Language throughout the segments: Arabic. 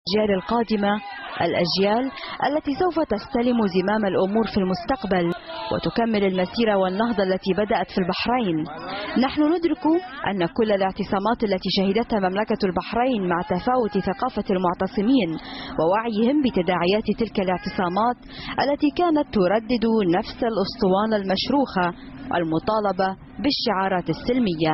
الأجيال القادمة، الأجيال التي سوف تستلم زمام الأمور في المستقبل وتكمل المسيرة والنهضة التي بدأت في البحرين. نحن ندرك أن كل الاعتصامات التي شهدتها مملكة البحرين مع تفاوت ثقافة المعتصمين ووعيهم بتداعيات تلك الاعتصامات التي كانت تردد نفس الأسطوانة المشروخة المطالبة بالشعارات السلمية.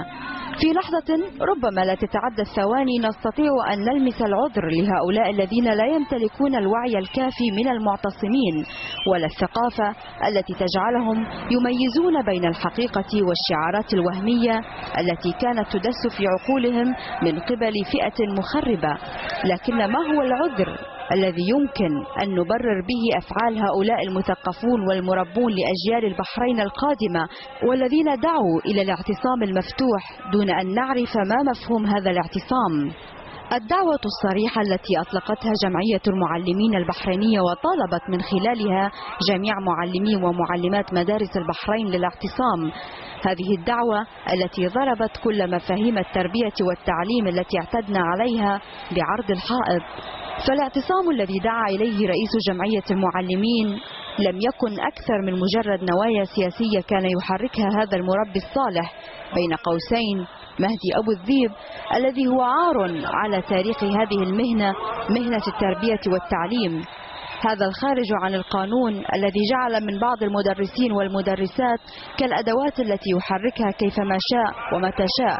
في لحظة ربما لا تتعدى الثواني نستطيع أن نلمس العذر لهؤلاء الذين لا يمتلكون الوعي الكافي من المعتصمين ولا الثقافة التي تجعلهم يميزون بين الحقيقة والشعارات الوهمية التي كانت تدس في عقولهم من قبل فئة مخربة. لكن ما هو العذر الذي يمكن أن نبرر به أفعال هؤلاء المثقفون والمربون لأجيال البحرين القادمة والذين دعوا إلى الاعتصام المفتوح دون أن نعرف ما مفهوم هذا الاعتصام؟ الدعوة الصريحة التي أطلقتها جمعية المعلمين البحرينية وطالبت من خلالها جميع معلمي ومعلمات مدارس البحرين للاعتصام، هذه الدعوة التي ضربت كل مفاهيم التربية والتعليم التي اعتدنا عليها بعرض الحائط. فالاعتصام الذي دعا إليه رئيس جمعية المعلمين لم يكن أكثر من مجرد نوايا سياسية كان يحركها هذا المربي الصالح بين قوسين مهدي أبو الذيب الذي هو عار على تاريخ هذه المهنة، مهنة التربية والتعليم. هذا الخارج عن القانون الذي جعل من بعض المدرسين والمدرسات كالأدوات التي يحركها كيفما شاء ومتى شاء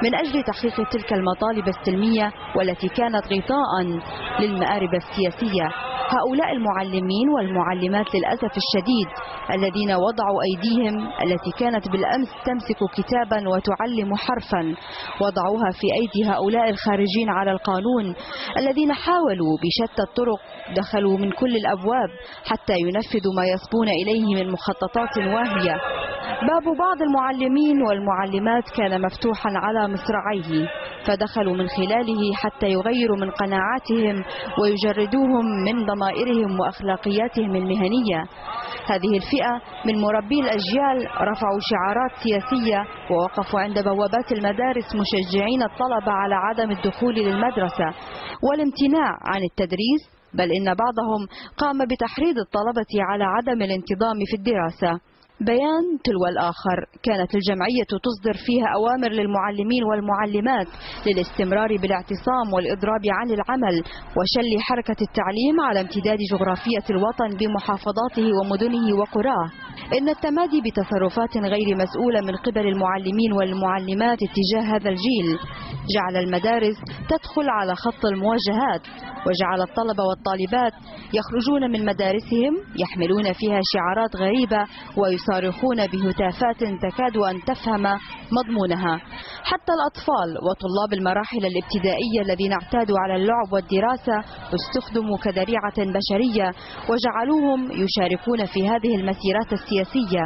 من أجل تحقيق تلك المطالب السلمية والتي كانت غطاء للمآرب السياسية. هؤلاء المعلمين والمعلمات للأسف الشديد الذين وضعوا أيديهم التي كانت بالأمس تمسك كتابا وتعلم حرفا وضعوها في أيدي هؤلاء الخارجين على القانون الذين حاولوا بشتى الطرق، دخلوا من كل الأبواب حتى ينفذوا ما يصبون إليه من مخططات واهية. باب بعض المعلمين والمعلمات كان مفتوحا على مصراعيه، فدخلوا من خلاله حتى يغيروا من قناعاتهم ويجردوهم من ضمائرهم وأخلاقياتهم المهنية. هذه الفئة من مربي الأجيال رفعوا شعارات سياسية ووقفوا عند بوابات المدارس مشجعين الطلبة على عدم الدخول للمدرسة والامتناع عن التدريس، بل إن بعضهم قام بتحريض الطلبة على عدم الانتظام في الدراسة. بيان تلو الآخر كانت الجمعية تصدر فيها أوامر للمعلمين والمعلمات للاستمرار بالاعتصام والإضراب عن العمل وشل حركة التعليم على امتداد جغرافية الوطن بمحافظاته ومدنه وقراه. إن التمادي بتصرفات غير مسؤولة من قبل المعلمين والمعلمات اتجاه هذا الجيل جعل المدارس تدخل على خط المواجهات، وجعل الطلبة والطالبات يخرجون من مدارسهم يحملون فيها شعارات غريبة ويصارخون بهتافات تكاد أن تفهم مضمونها. حتى الأطفال وطلاب المراحل الابتدائية الذين اعتادوا على اللعب والدراسة استخدموا كذريعة بشرية وجعلوهم يشاركون في هذه المسيرات السياسية.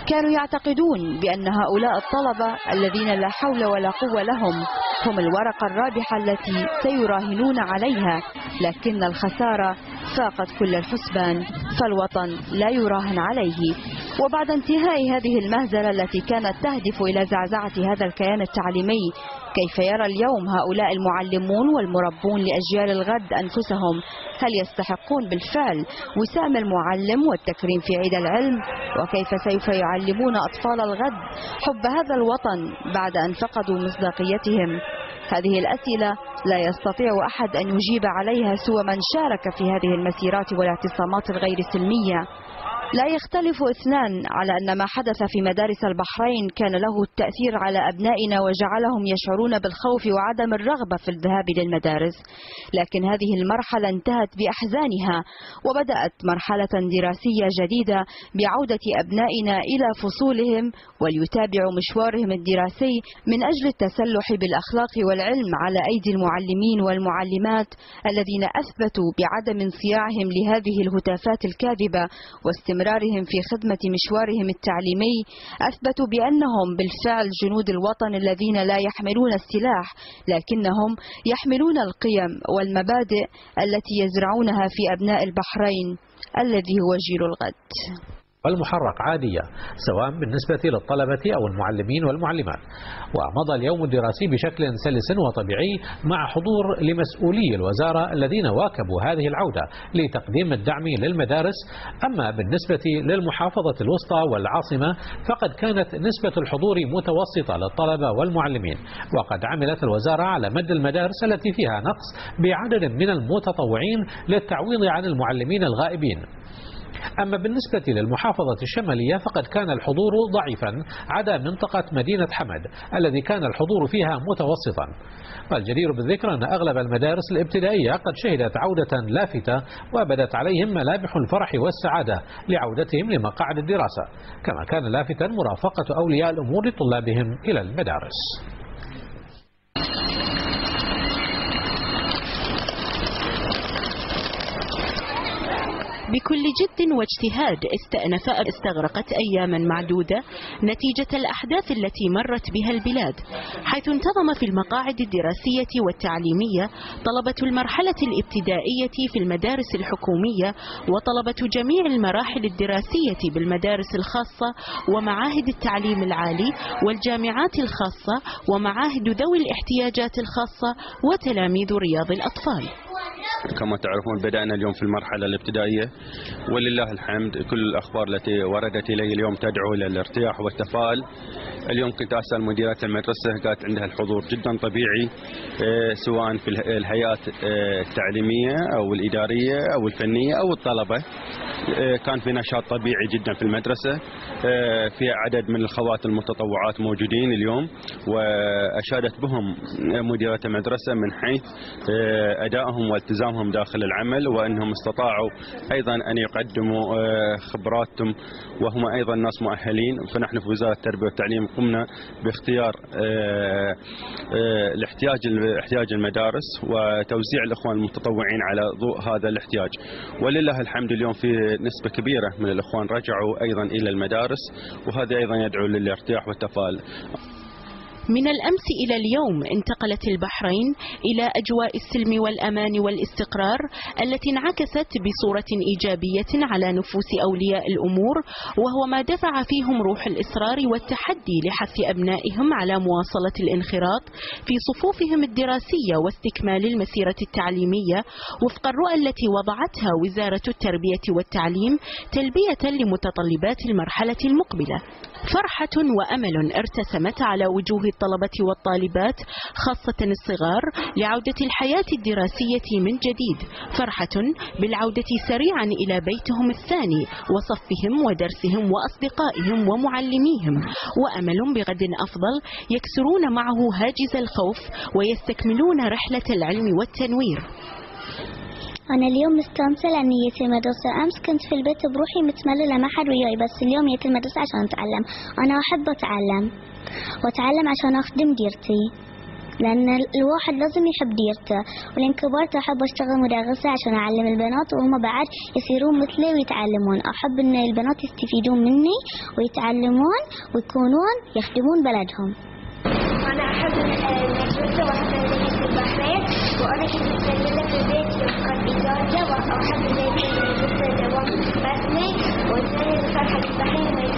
كانوا يعتقدون بأن هؤلاء الطلبة الذين لا حول ولا قوة لهم هم الورقة الرابحة التي سيراهنون عليها، لكن الخسارة فاقت كل الحسبان، فالوطن لا يراهن عليه. وبعد انتهاء هذه المهزلة التي كانت تهدف إلى زعزعة هذا الكيان التعليمي، كيف يرى اليوم هؤلاء المعلمون والمربون لأجيال الغد أنفسهم؟ هل يستحقون بالفعل وسام المعلم والتكريم في عيد العلم؟ وكيف سوف يعلمون أطفال الغد حب هذا الوطن بعد أن فقدوا مصداقيتهم؟ هذه الأسئلة لا يستطيع أحد أن يجيب عليها سوى من شارك في هذه المسيرات والاعتصامات الغير سلمية. لا يختلف اثنان على أن ما حدث في مدارس البحرين كان له التأثير على أبنائنا وجعلهم يشعرون بالخوف وعدم الرغبة في الذهاب للمدارس، لكن هذه المرحلة انتهت بأحزانها وبدأت مرحلة دراسية جديدة بعودة أبنائنا إلى فصولهم وليتابعوا مشوارهم الدراسي من أجل التسلح بالأخلاق والعلم على أيدي المعلمين والمعلمات الذين أثبتوا بعدم انصياعهم لهذه الهتافات الكاذبة واستمرارهم في خدمة مشوارهم التعليمي. أثبتوا بأنهم بالفعل جنود الوطن الذين لا يحملون السلاح لكنهم يحملون القيم والمبادئ التي يزرعونها في أبناء البحرين الذي هو جيل الغد. والمحرق عادية سواء بالنسبة للطلبة أو المعلمين والمعلمات. ومضى اليوم الدراسي بشكل سلس وطبيعي مع حضور لمسؤولي الوزارة الذين واكبوا هذه العودة لتقديم الدعم للمدارس. أما بالنسبة للمحافظة الوسطى والعاصمة فقد كانت نسبة الحضور متوسطة للطلبة والمعلمين، وقد عملت الوزارة على مد المدارس التي فيها نقص بعدد من المتطوعين للتعويض عن المعلمين الغائبين. أما بالنسبة للمحافظة الشمالية فقد كان الحضور ضعيفا عدا منطقة مدينة حمد الذي كان الحضور فيها متوسطا. والجدير بالذكر أن أغلب المدارس الابتدائية قد شهدت عودة لافتة وبدت عليهم ملامح الفرح والسعادة لعودتهم لمقاعد الدراسة، كما كان لافتا مرافقة أولياء الأمور لطلابهم إلى المدارس. بكل جد واجتهاد استغرقت أياما معدودة نتيجة الأحداث التي مرت بها البلاد، حيث انتظم في المقاعد الدراسية والتعليمية طلبة المرحلة الابتدائية في المدارس الحكومية وطلبة جميع المراحل الدراسية بالمدارس الخاصة ومعاهد التعليم العالي والجامعات الخاصة ومعاهد ذوي الاحتياجات الخاصة وتلاميذ رياض الأطفال. كما تعرفون بدأنا اليوم في المرحلة الابتدائية، ولله الحمد كل الأخبار التي وردت إلي اليوم تدعو إلى الارتياح والتفاؤل. اليوم كنت أسأل مديرة المدرسة قالت عندها الحضور جدا طبيعي، سواء في الهيئات التعليمية أو الإدارية أو الفنية أو الطلبة. كان في نشاط طبيعي جدا في المدرسة، في عدد من الخوات المتطوعات موجودين اليوم، وأشادت بهم مديرة المدرسة من حيث أدائهم والتزامهم داخل العمل، وأنهم استطاعوا أيضا أن يقدموا خبراتهم وهم أيضا ناس مؤهلين. فنحن في وزارة التربية والتعليم قمنا باختيار احتياج المدارس وتوزيع الإخوان المتطوعين على ضوء هذا الاحتياج، ولله الحمد اليوم في نسبة كبيرة من الإخوان رجعوا أيضا إلى المدارس، وهذا أيضا يدعو للارتياح والتفاؤل. من الأمس إلى اليوم انتقلت البحرين إلى أجواء السلم والأمان والاستقرار التي انعكست بصورة إيجابية على نفوس أولياء الأمور، وهو ما دفع فيهم روح الإصرار والتحدي لحث أبنائهم على مواصلة الانخراط في صفوفهم الدراسية واستكمال المسيرة التعليمية وفق الرؤى التي وضعتها وزارة التربية والتعليم تلبية لمتطلبات المرحلة المقبلة. فرحة وأمل ارتسمت على وجوه الطلبة والطالبات خاصة الصغار لعودة الحياة الدراسية من جديد، فرحة بالعودة سريعا إلى بيتهم الثاني وصفهم ودرسهم وأصدقائهم ومعلميهم، وأمل بغد أفضل يكسرون معه هاجس الخوف ويستكملون رحلة العلم والتنوير. أنا اليوم مستانسة لأني جيت المدرسة. أمس كنت في البيت بروحي متمللة ما حد وياي، بس اليوم جيت المدرسة عشان أتعلم. أنا أحب أتعلم عشان أخدم ديرتي، لأن الواحد لازم يحب ديرته. ولين كبرت أحب أشتغل مدرسة عشان أعلم البنات وهم بعد يصيرون مثلي ويتعلمون. أحب إن البنات يستفيدون مني ويتعلمون ويكونون يخدمون بلدهم. أنا أحب المدرسة وأحب المدرسة في البحرين، وأنا كنت متسجلة في البيت وقت إجازة، وأحب المدرسة دوام رسمي وتاني الفرحة في البحرين.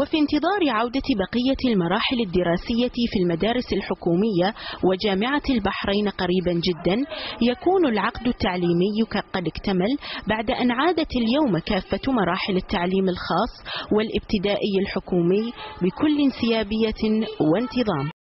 وفي انتظار عودة بقية المراحل الدراسية في المدارس الحكومية وجامعة البحرين قريبا جدا، يكون العقد التعليمي قد اكتمل بعد أن عادت اليوم كافة مراحل التعليم الخاص والابتدائي الحكومي بكل انسيابية وانتظام.